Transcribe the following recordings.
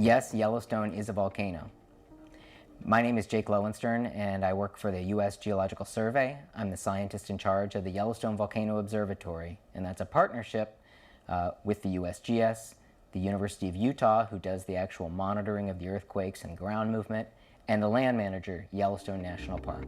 Yes, Yellowstone is a volcano. My name is Jake Lowenstern, and I work for the U.S. Geological Survey. I'm the scientist in charge of the Yellowstone Volcano Observatory, and that's a partnership with the USGS, the University of Utah, who does the actual monitoring of the earthquakes and ground movement, and the land manager, Yellowstone National Park.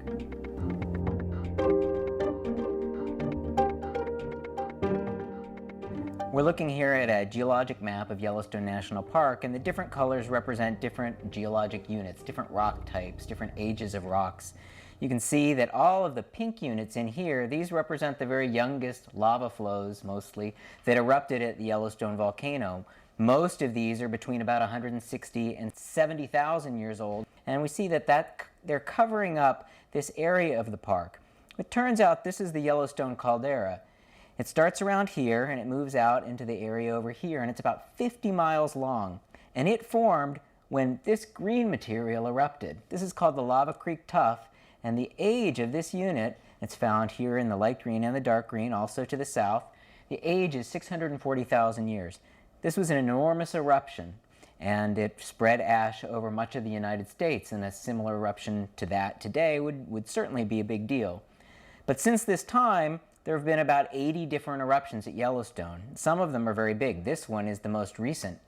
We're looking here at a geologic map of Yellowstone National Park, and the different colors represent different geologic units, different rock types, different ages of rocks. You can see that all of the pink units in here, these represent the very youngest lava flows, mostly, that erupted at the Yellowstone volcano. Most of these are between about 160 and 70,000 years old, and we see that they're covering up this area of the park. It turns out this is the Yellowstone caldera. It starts around here and it moves out into the area over here, and it's about 50 miles long. And it formed when this green material erupted. This is called the Lava Creek Tuff, and the age of this unit, it's found here in the light green and the dark green, also to the south, the age is 640,000 years. This was an enormous eruption, and it spread ash over much of the United States, and a similar eruption to that today would certainly be a big deal. But since this time, there have been about 80 different eruptions at Yellowstone. Some of them are very big. This one is the most recent.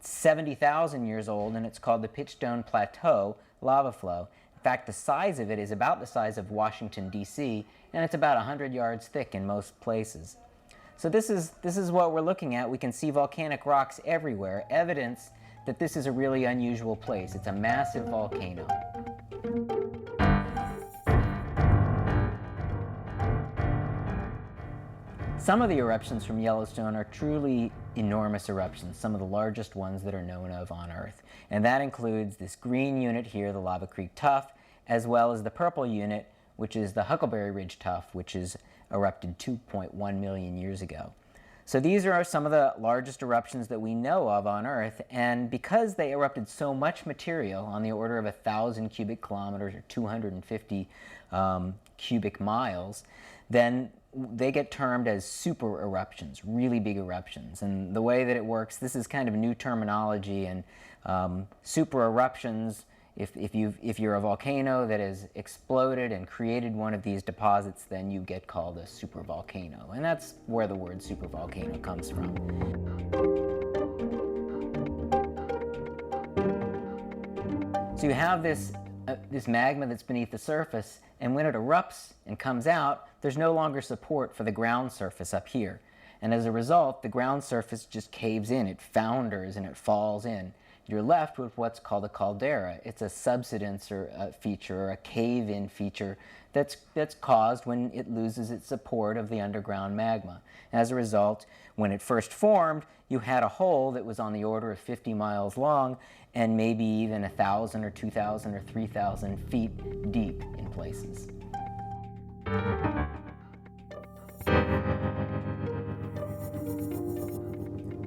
It's 70,000 years old, and it's called the Pitchstone Plateau lava flow. In fact, the size of it is about the size of Washington, D.C., and it's about 100 yards thick in most places. So this is what we're looking at. We can see volcanic rocks everywhere, evidence that this is a really unusual place. It's a massive volcano. Some of the eruptions from Yellowstone are truly enormous eruptions, some of the largest ones that are known of on Earth. And that includes this green unit here, the Lava Creek Tuff, as well as the purple unit, which is the Huckleberry Ridge Tuff, which is erupted 2.1 million years ago. So these are some of the largest eruptions that we know of on Earth, and because they erupted so much material, on the order of 1,000 cubic kilometers or 250 cubic miles, then they get termed as super eruptions, really big eruptions. And the way that it works, this is kind of new terminology, and super eruptions, if you're a volcano that has exploded and created one of these deposits, then you get called a supervolcano. And that's where the word supervolcano comes from. So you have this magma that's beneath the surface, and when it erupts and comes out, there's no longer support for the ground surface up here. And as a result, the ground surface just caves in, it founders and it falls in. You're left with what's called a caldera. It's a subsidence or a feature, or a cave-in feature that's caused when it loses its support of the underground magma. As a result, when it first formed, you had a hole that was on the order of 50 miles long and maybe even 1,000 or 2,000 or 3,000 feet deep in places.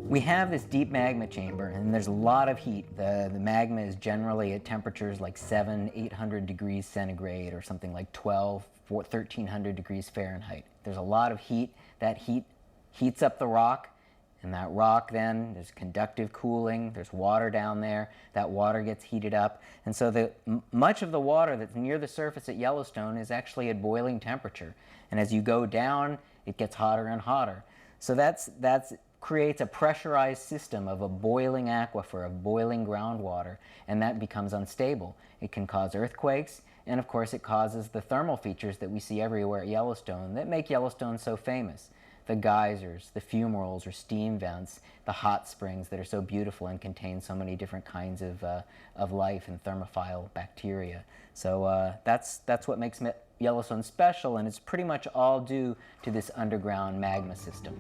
We have this deep magma chamber, and there's a lot of heat. The magma is generally at temperatures like 800 degrees centigrade, or something like 1,300 degrees Fahrenheit. There's a lot of heat. That heat heats up the rock, and that rock then, there's conductive cooling, there's water down there, that water gets heated up, and so much of the water that's near the surface at Yellowstone is actually at boiling temperature, and as you go down, it gets hotter and hotter. So that's creates a pressurized system of a boiling aquifer, of boiling groundwater, and that becomes unstable. It can cause earthquakes, and of course it causes the thermal features that we see everywhere at Yellowstone that make Yellowstone so famous. The geysers, the fumaroles or steam vents, the hot springs that are so beautiful and contain so many different kinds of life and thermophile bacteria. So that's what makes Yellowstone special, and it's pretty much all due to this underground magma system.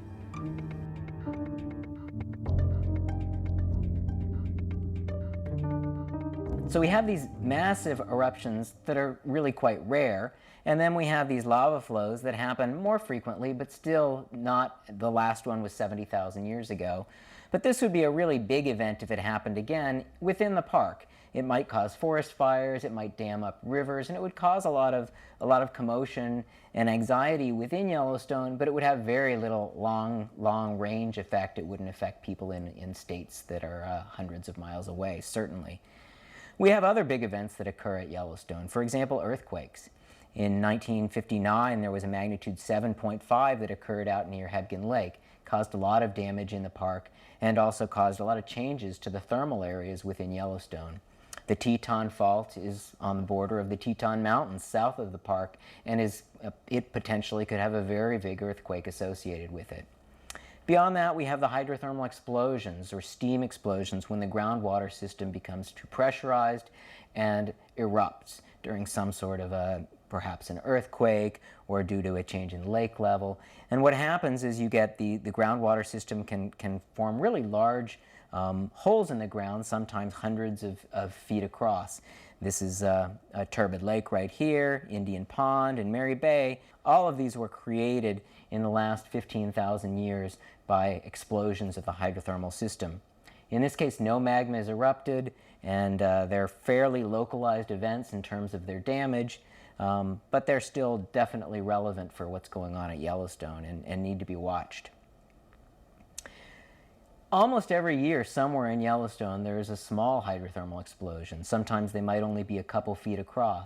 So we have these massive eruptions that are really quite rare, and then we have these lava flows that happen more frequently, but still not. The last one was 70,000 years ago. But this would be a really big event if it happened again within the park. It might cause forest fires, it might dam up rivers, and it would cause a lot of commotion and anxiety within Yellowstone, but it would have very little long range effect. It wouldn't affect people in states that are hundreds of miles away, certainly. We have other big events that occur at Yellowstone. For example, earthquakes. In 1959, there was a magnitude 7.5 that occurred out near Hebgen Lake, caused a lot of damage in the park, and also caused a lot of changes to the thermal areas within Yellowstone. The Teton Fault is on the border of the Teton Mountains south of the park, and it potentially could have a very big earthquake associated with it. Beyond that, we have the hydrothermal explosions or steam explosions when the groundwater system becomes too pressurized and erupts during some sort of perhaps an earthquake or due to a change in lake level. And what happens is you get the groundwater system can form really large holes in the ground, sometimes hundreds of feet across. This is a turbid lake right here, Indian Pond and Mary Bay. All of these were created in the last 15,000 years by explosions of the hydrothermal system. In this case, no magma is erupted, and they're fairly localized events in terms of their damage, but they're still definitely relevant for what's going on at Yellowstone and need to be watched. Almost every year, somewhere in Yellowstone, there is a small hydrothermal explosion. Sometimes they might only be a couple feet across.